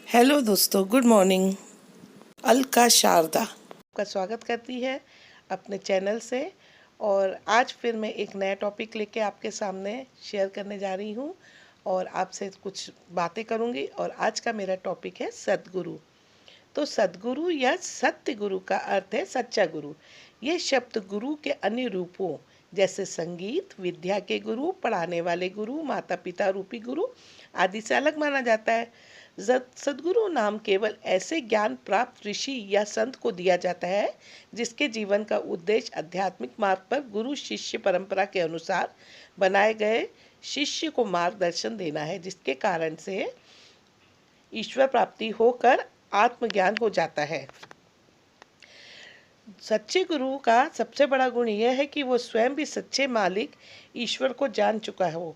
Hello दोस्तों, good morning. Alka Sharda का स्वागत करती है अपने चैनल से। और आज फिर मैं एक नया टॉपिक लेके आपके सामने शेयर करने जा रही हूँ और आपसे कुछ बातें करूँगी। और आज का मेरा टॉपिक है सद्गुरु। तो सद्गुरु या सत्य गुरु का अर्थ है सच्चा गुरु। ये शब्द गुरु के अन्य रूपों जैसे संगीत, विद्या के गुरु, पढ़ाने वाले गुरु, माता पिता रूपी गुरु आदि से अलग माना जाता है। सद्गुरु नाम केवल ऐसे ज्ञान प्राप्त ऋषि या संत को दिया जाता है जिसके जीवन का उद्देश्य आध्यात्मिक मार्ग पर गुरु शिष्य परंपरा के अनुसार बनाए गए शिष्य को मार्गदर्शन देना है, जिसके कारण से ईश्वर प्राप्ति होकर आत्मज्ञान हो जाता है। सच्चे गुरु का सबसे बड़ा गुण यह है कि वो स्वयं भी सच्चे मालिक ईश्वर को जान चुका है। वो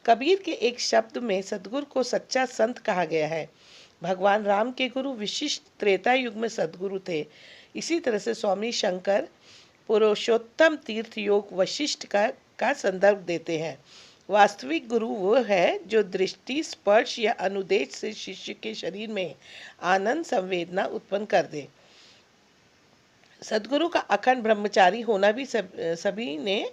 कबीर के एक शब्द में सद्गुरु को सच्चा संत कहा गया है। भगवान राम के गुरु विशिष्ट त्रेता युग में सद्गुरु थे। इसी तरह से स्वामी शंकर पुरुषोत्तम तीर्थ योग वशिष्ठ का संदर्भ देते हैं। वास्तविक गुरु वो है जो दृष्टि, स्पर्श या अनुदेश से शिष्य के शरीर में आनंद संवेदना उत्पन्न कर दे। सद्गुरु का अखंड ब्रह्मचारी होना भी सभी ने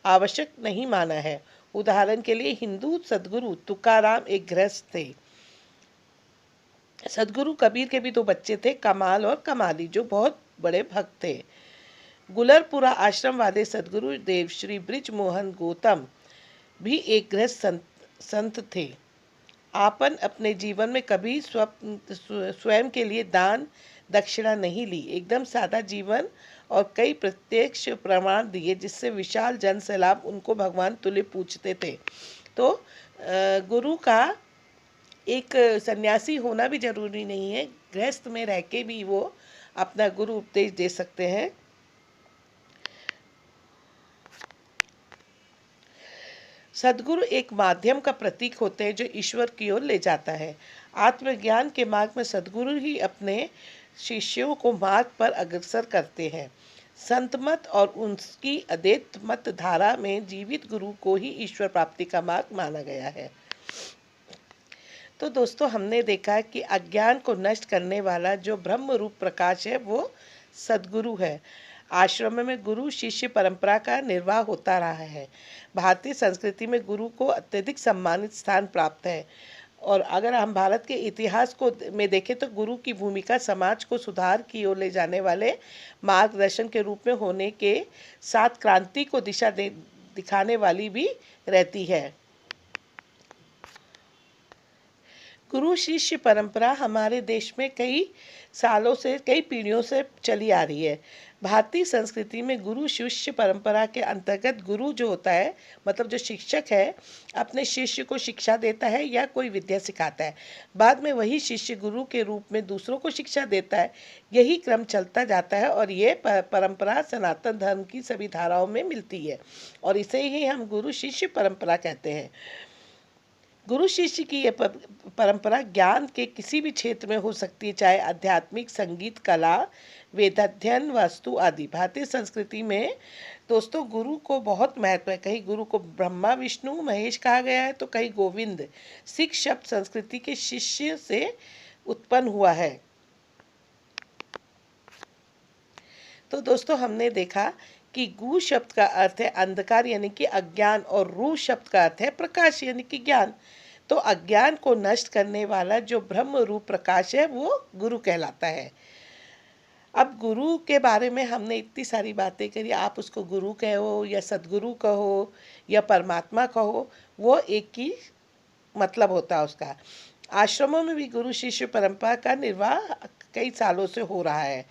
आवश्यक नहीं माना है। उदाहरण के लिए हिंदू सद्गुरु तुकाराम एक गृहस्थ थे। सद्गुरु कबीर के भी दो बच्चे थे, कमाल और कमाली, जो बहुत बड़े भक्त थे। गुलरपुरा आश्रम वाले सद्गुरु देव श्री ब्रिज मोहन गौतम भी एक गृहस्थ संत थे। आपन अपने जीवन में कभी स्वयं के लिए दान दक्षिणा नहीं ली, एकदम सादा जीवन और कई प्रत्यक्ष प्रमाण दिए जिससे विशाल जन सैलाब उनको भगवान तुल्य पूछते थे। तो गुरु का एक सन्यासी होना भी जरूरी नहीं है, गृहस्थ में रह के भी वो अपना गुरु उपदेश दे सकते हैं। सद्गुरु एक माध्यम का प्रतीक होते हैं जो ईश्वर की ओर ले जाता है। आत्मज्ञान के मार्ग में सद्गुरु ही अपने शिष्यों को मार्ग पर अग्रसर करते हैं। संत मत और उनकी अद्वैत मत धारा में जीवित गुरु को ही ईश्वर प्राप्ति का मार्ग माना गया है। तो दोस्तों, हमने देखा कि अज्ञान को नष्ट करने वाला जो ब्रह्म रूप प्रकाश है वो सद्गुरु है। आश्रम में गुरु शिष्य परंपरा का निर्वाह होता रहा है। भारतीय संस्कृति में गुरु को अत्यधिक सम्मानित स्थान प्राप्त है। और अगर हम भारत के इतिहास को में देखें तो गुरु की भूमिका समाज को सुधार की ओर ले जाने वाले मार्गदर्शन के रूप में होने के साथ क्रांति को दिशा दिखाने वाली भी रहती है। गुरु शिष्य परंपरा हमारे देश में कई सालों से, कई पीढ़ियों से चली आ रही है। भारतीय संस्कृति में गुरु शिष्य परंपरा के अंतर्गत गुरु जो होता है, मतलब जो शिक्षक है, अपने शिष्य को शिक्षा देता है या कोई विद्या सिखाता है। बाद में वही शिष्य गुरु के रूप में दूसरों को शिक्षा देता है। यही क्रम चलता जाता है और ये परंपरा सनातन धर्म की सभी धाराओं में मिलती है और इसे ही हम गुरु शिष्य परंपरा कहते हैं। गुरु शिष्य की यह परंपरा ज्ञान के किसी भी क्षेत्र में हो सकती है, चाहे आध्यात्मिक, संगीत, कला, वेदाध्ययन, वास्तु आदि। भारतीय संस्कृति में दोस्तों गुरु को बहुत महत्व है। कहीं गुरु को ब्रह्मा विष्णु महेश कहा गया है तो कहीं गोविंद। सिख शब्द संस्कृति के शिष्य से उत्पन्न हुआ है। तो दोस्तों, हमने देखा कि गु शब्द का अर्थ है अंधकार यानी कि अज्ञान और रू शब्द का अर्थ है प्रकाश यानी कि ज्ञान। तो अज्ञान को नष्ट करने वाला जो ब्रह्म रूप प्रकाश है वो गुरु कहलाता है। अब गुरु के बारे में हमने इतनी सारी बातें करी, आप उसको गुरु कहो या सद्गुरु कहो या परमात्मा कहो, वो एक ही मतलब होता है उसका। आश्रमों में भी गुरु शिष्य परंपरा का निर्वाह कई सालों से हो रहा है।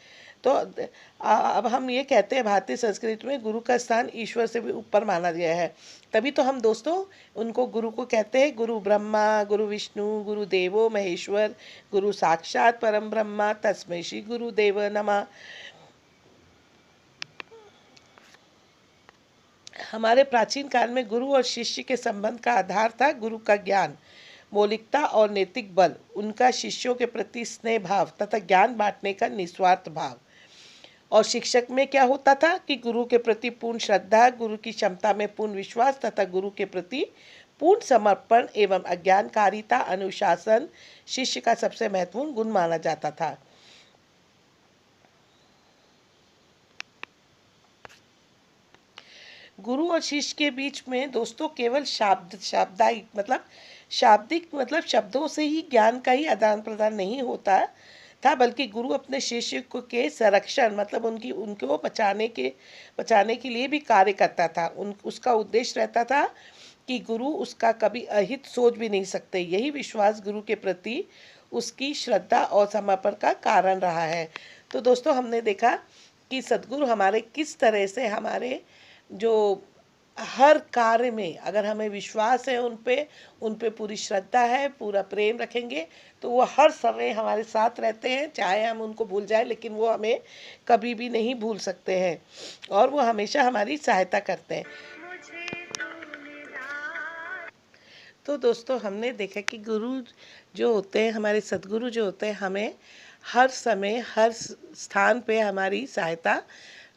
तो अब हम ये कहते हैं भारतीय संस्कृति में गुरु का स्थान ईश्वर से भी ऊपर माना गया है। तभी तो हम दोस्तों उनको गुरु को कहते हैं गुरु ब्रह्मा, गुरु विष्णु, गुरु देवो महेश्वर, गुरु साक्षात परम ब्रह्मा, तस्मै श्री गुरुदेव नमः। हमारे प्राचीन काल में गुरु और शिष्य के संबंध का आधार था गुरु का ज्ञान, मौलिकता और नैतिक बल, उनका शिष्यों के प्रति स्नेह भाव तथा ज्ञान बांटने का निस्वार्थ भाव। और शिक्षक में क्या होता था कि गुरु के प्रति पूर्ण श्रद्धा, गुरु की क्षमता में पूर्ण विश्वास तथा गुरु के प्रति पूर्ण समर्पण एवं अज्ञानकारिता अनुशासन शिष्य का सबसे महत्वपूर्ण गुण माना जाता था। गुरु और शिष्य के बीच में दोस्तों केवल शाब्दिक मतलब शब्दों से ही ज्ञान का ही आदान प्रदान नहीं होता था, बल्कि गुरु अपने शिष्य को के संरक्षण मतलब उनको बचाने के लिए भी कार्य करता था। उसका उद्देश्य रहता था कि गुरु उसका कभी अहित सोच भी नहीं सकते। यही विश्वास गुरु के प्रति उसकी श्रद्धा और समर्पण का कारण रहा है। तो दोस्तों हमने देखा कि सद्गुरु हमारे किस तरह से हमारे जो हर कार्य में अगर हमें विश्वास है उन पे पूरी श्रद्धा है, पूरा प्रेम रखेंगे तो वो हर समय हमारे साथ रहते हैं। चाहे हम उनको भूल जाए लेकिन वो हमें कभी भी नहीं भूल सकते हैं और वो हमेशा हमारी सहायता करते हैं। तो दोस्तों हमने देखा कि गुरु जो होते हैं, हमारे सद्गुरु जो होते हैं, हमें हर समय हर स्थान पे हमारी सहायता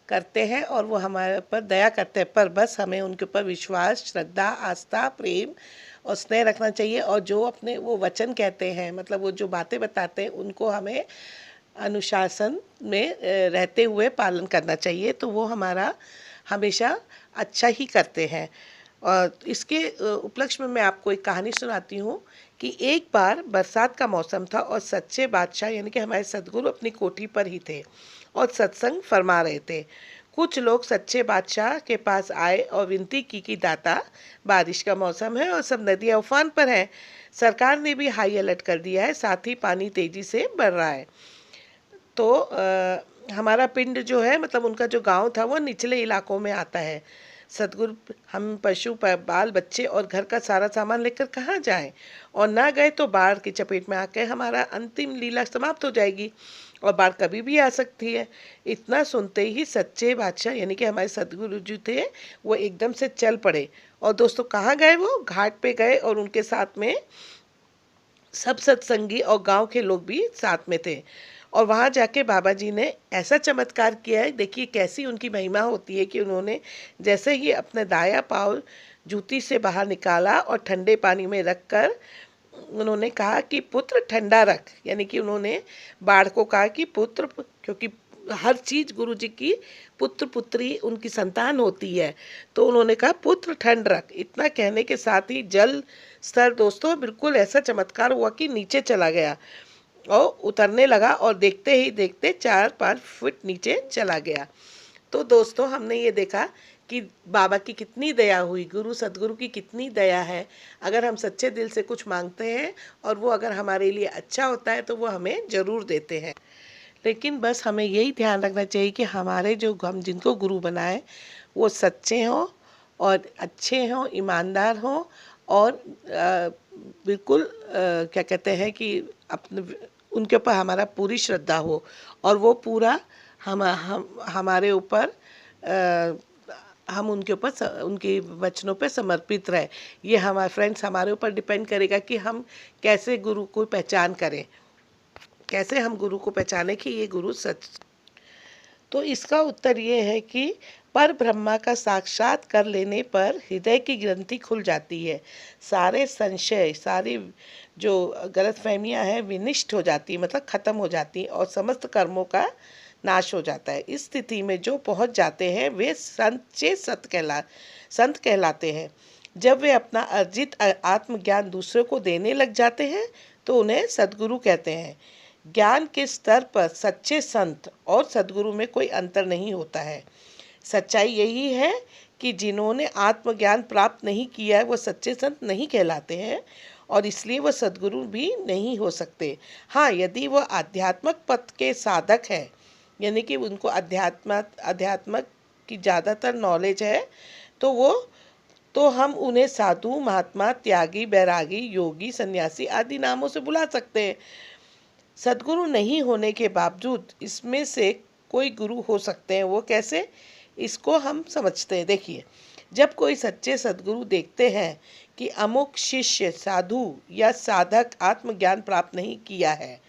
करते हैं और वो हमारे पर दया करते हैं, पर बस हमें उनके ऊपर विश्वास, श्रद्धा, आस्था, प्रेम और स्नेह रखना चाहिए। और जो अपने वो वचन कहते हैं मतलब वो जो बातें बताते हैं उनको हमें अनुशासन में रहते हुए पालन करना चाहिए, तो वो हमारा हमेशा अच्छा ही करते हैं। और इसके उपलक्ष्य में मैं आपको एक कहानी सुनाती हूँ कि एक बार बरसात का मौसम था और सच्चे बादशाह यानी कि हमारे सद्गुरु अपनी कोठी पर ही थे और सत्संग फरमा रहे थे। कुछ लोग सच्चे बादशाह के पास आए और विनती की कि दाता, बारिश का मौसम है और सब नदियाँ उफान पर हैं। सरकार ने भी हाई अलर्ट कर दिया है, साथ ही पानी तेजी से बढ़ रहा है। तो हमारा पिंड जो है मतलब उनका जो गांव था वो निचले इलाकों में आता है। सतगुरु, हम पशु बाल बच्चे और घर का सारा सामान लेकर कहाँ जाएं, और ना गए तो बाढ़ की चपेट में आकर हमारा अंतिम लीला समाप्त हो जाएगी और बाढ़ कभी भी आ सकती है। इतना सुनते ही सच्चे बादशाह यानी कि हमारे सतगुरु जी थे वो एकदम से चल पड़े। और दोस्तों कहाँ गए? वो घाट पे गए और उनके साथ में सब सत्संगी और गांव के लोग भी साथ में थे। और वहाँ जाके बाबा जी ने ऐसा चमत्कार किया है, देखिए कैसी उनकी महिमा होती है कि उन्होंने जैसे ही अपने दाया पाँव जूती से बाहर निकाला और ठंडे पानी में रख कर उन्होंने कहा कि पुत्र ठंडा रख, यानी कि उन्होंने बाढ़ को कहा कि पुत्र, क्योंकि हर चीज़ गुरु जी की पुत्र पुत्री उनकी संतान होती है, तो उन्होंने कहा पुत्र ठंड रख। इतना कहने के साथ ही जल स्तर दोस्तों बिल्कुल ऐसा चमत्कार हुआ कि नीचे चला गया और उतरने लगा और देखते ही देखते 4-5 फुट नीचे चला गया। तो दोस्तों हमने ये देखा कि बाबा की कितनी दया हुई, गुरु सद्गुरु की कितनी दया है। अगर हम सच्चे दिल से कुछ मांगते हैं और वो अगर हमारे लिए अच्छा होता है तो वो हमें ज़रूर देते हैं। लेकिन बस हमें यही ध्यान रखना चाहिए कि हमारे जो हम जिनको गुरु बनाए वो सच्चे हों और अच्छे हों, ईमानदार हों और बिल्कुल क्या कहते हैं कि अपने उनके ऊपर हमारा पूरी श्रद्धा हो और वो पूरा हम हमारे ऊपर हम उनके ऊपर उनके वचनों पे समर्पित रहे। ये हमारे फ्रेंड्स हमारे ऊपर डिपेंड करेगा कि हम कैसे गुरु को पहचान करें, कैसे हम गुरु को पहचाने कि ये गुरु सच। तो इसका उत्तर ये है कि पर ब्रह्मा का साक्षात कर लेने पर हृदय की ग्रंथि खुल जाती है, सारे संशय, सारी जो गलतफहमियां हैं विनिष्ट हो जाती है, मतलब ख़त्म हो जाती हैं और समस्त कर्मों का नाश हो जाता है। इस स्थिति में जो पहुंच जाते हैं वे संत कहलाते हैं। जब वे अपना अर्जित आत्मज्ञान दूसरों को देने लग जाते हैं तो उन्हें सद्गुरु कहते हैं। ज्ञान के स्तर पर सच्चे संत और सद्गुरु में कोई अंतर नहीं होता है। सच्चाई यही है कि जिन्होंने आत्मज्ञान प्राप्त नहीं किया है वो सच्चे संत नहीं कहलाते हैं और इसलिए वह सद्गुरु भी नहीं हो सकते। हाँ, यदि वह आध्यात्मिक पथ के साधक है, यानी कि उनको अध्यात्म की ज़्यादातर नॉलेज है, तो हम उन्हें साधु, महात्मा, त्यागी, बैरागी, योगी, सन्यासी आदि नामों से बुला सकते हैं। सद्गुरु नहीं होने के बावजूद इसमें से कोई गुरु हो सकते हैं। वो कैसे, इसको हम समझते हैं। देखिए, जब कोई सच्चे सद्गुरु देखते हैं कि अमुक शिष्य साधु या साधक आत्मज्ञान प्राप्त नहीं किया है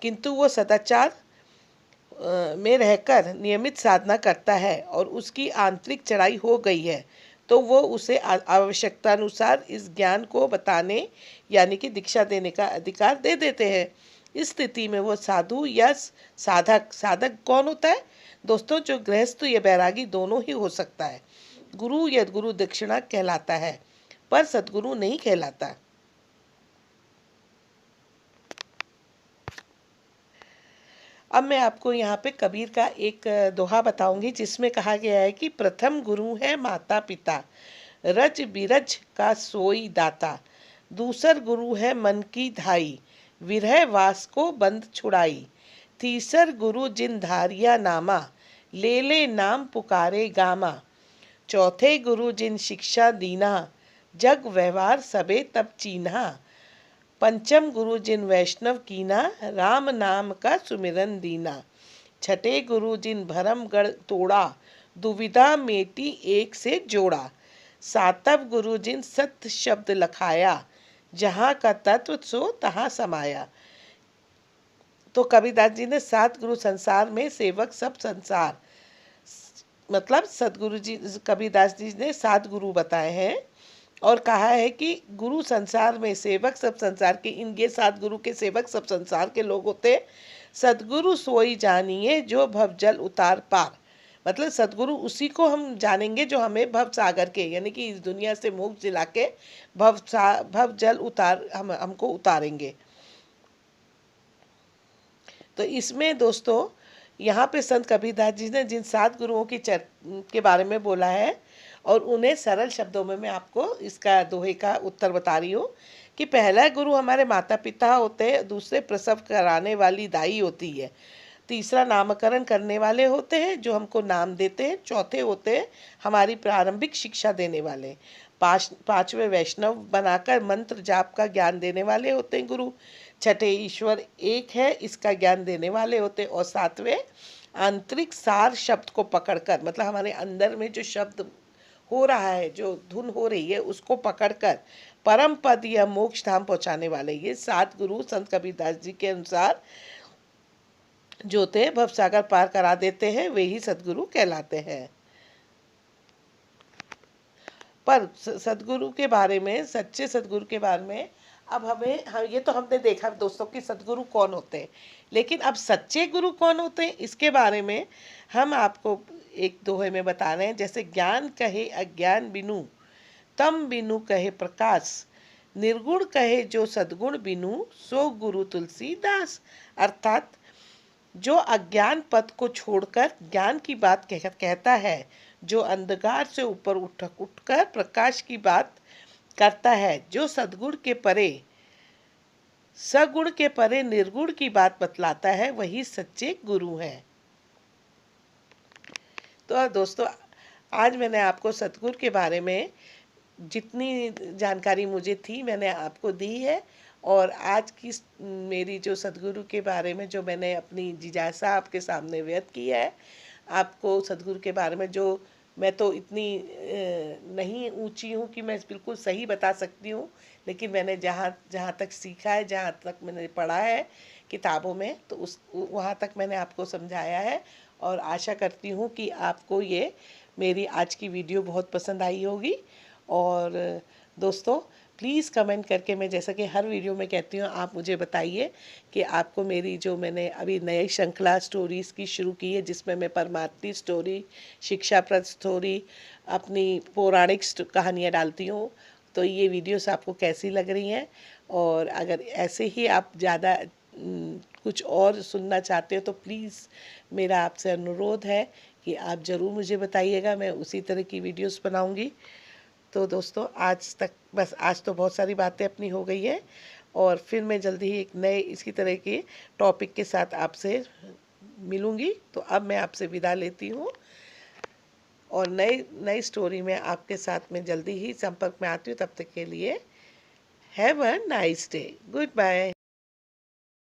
किंतु वो सदाचार में रहकर नियमित साधना करता है और उसकी आंतरिक चढ़ाई हो गई है, तो वो उसे आवश्यकता अनुसार इस ज्ञान को बताने यानी कि दीक्षा देने का अधिकार दे देते हैं। इस स्थिति में वो साधु या साधक, साधक कौन होता है दोस्तों? जो गृहस्थ या बैरागी दोनों ही हो सकता है। गुरु या गुरु दक्षिणा कहलाता है पर सदगुरु नहीं कहलाता। अब मैं आपको यहाँ पे कबीर का एक दोहा बताऊंगी जिसमें कहा गया है कि प्रथम गुरु है माता पिता, रज बिरज का सोई दाता। दूसर गुरु है मन की धाई, विरह वास को बंद छुड़ाई। तीसर गुरु जिन धारिया नामा, ले ले नाम पुकारे गामा। चौथे गुरु जिन शिक्षा दीना, जग व्यवहार सबे तब चीन्हा। पंचम गुरु जिन वैष्णव कीना, राम नाम का सुमिरन दीना। छठे गुरु जिन भरम गढ़ तोड़ा, दुविधा मेटी एक से जोड़ा। सातव गुरु जिन सत्य शब्द लखाया, जहाँ का तत्व सो तहाँ समाया। तो कबीरदास जी ने 7 गुरु संसार में, सेवक सब संसार, मतलब सदगुरु जी कबीरदास जी ने 7 गुरु बताए हैं और कहा है कि गुरु संसार में, सेवक सब संसार के, इन ये 7 गुरु के सेवक सब संसार के लोग होते। सदगुरु सोई जानिए जो भव जल उतार पार। मतलब सदगुरु उसी को हम जानेंगे जो हमें भव सागर के, यानी कि इस दुनिया से मोक्ष दिला के भव जल उतार हमको उतारेंगे। तो इसमें दोस्तों यहाँ पे संत कबीरदास जी ने जिन 7 गुरुओं के बारे में बोला है और उन्हें सरल शब्दों में मैं आपको इसका दोहे का उत्तर बता रही हूँ कि पहला गुरु हमारे माता पिता होते हैं, दूसरे प्रसव कराने वाली दाई होती है, तीसरा नामकरण करने वाले होते हैं जो हमको नाम देते हैं, चौथे होते हैं हमारी प्रारंभिक शिक्षा देने वाले, पांचवें वैष्णव बनाकर मंत्र जाप का ज्ञान देने वाले होते हैं गुरु, छठे ईश्वर एक है इसका ज्ञान देने वाले होते हैं और सातवें आंतरिक सार शब्द को पकड़कर, मतलब हमारे अंदर में जो शब्द हो रहा है, जो धुन हो रही है, उसको पकड़कर परम पद या मोक्ष धाम पहुंचाने वाले ये 7 गुरु संत कबीरदास जी के अनुसार जो होते हैं भव सागर पार करा देते हैं, वे ही सदगुरु कहलाते हैं। पर सदगुरु के बारे में, सच्चे सदगुरु के बारे में अब ये तो हमने देखा दोस्तों कि सदगुरु कौन होते हैं, लेकिन अब सच्चे गुरु कौन होते हैं इसके बारे में हम आपको एक दोहे में बता रहे हैं। जैसे ज्ञान कहे अज्ञान बिनु, तम बिनु कहे प्रकाश। निर्गुण कहे जो सद्गुण बिनु, सो गुरु तुलसीदास। अर्थात जो अज्ञान पद को छोड़कर ज्ञान की बात कहता है, जो अंधकार से ऊपर उठकर प्रकाश की बात करता है, जो सद्गुण के परे, सगुण के परे निर्गुण की बात बतलाता है, वही सच्चे गुरु हैं। तो दोस्तों आज मैंने आपको सतगुरु के बारे में जितनी जानकारी मुझे थी मैंने आपको दी है। और आज की मेरी जो सतगुरु के बारे में जो मैंने अपनी जिज्ञासा आपके सामने व्यक्त की है, आपको सतगुरु के बारे में जो मैं तो इतनी नहीं ऊंची हूँ कि मैं बिल्कुल सही बता सकती हूँ, लेकिन मैंने जहाँ तक सीखा है, जहाँ तक मैंने पढ़ा है किताबों में, तो वहाँ तक मैंने आपको समझाया है। और आशा करती हूँ कि आपको ये मेरी आज की वीडियो बहुत पसंद आई होगी। और दोस्तों प्लीज़ कमेंट करके, मैं जैसा कि हर वीडियो में कहती हूँ, आप मुझे बताइए कि आपको मेरी जो मैंने अभी नई श्रृंखला स्टोरीज़ की शुरू की है, जिसमें मैं परमार्थी स्टोरी, शिक्षाप्रद स्टोरी, अपनी पौराणिक कहानियाँ डालती हूँ, तो ये वीडियोस आपको कैसी लग रही हैं। और अगर ऐसे ही आप ज़्यादा कुछ और सुनना चाहते हो तो प्लीज़ मेरा आपसे अनुरोध है कि आप ज़रूर मुझे बताइएगा, मैं उसी तरह की वीडियोस बनाऊंगी। तो दोस्तों आज तो बहुत सारी बातें अपनी हो गई है और फिर मैं जल्दी ही एक नए इसी तरह के टॉपिक के साथ आपसे मिलूँगी। तो अब मैं आपसे विदा लेती हूँ और नई स्टोरी में आपके साथ में जल्दी ही संपर्क में आती हूँ। तब तक के लिए have a nice day, good bye.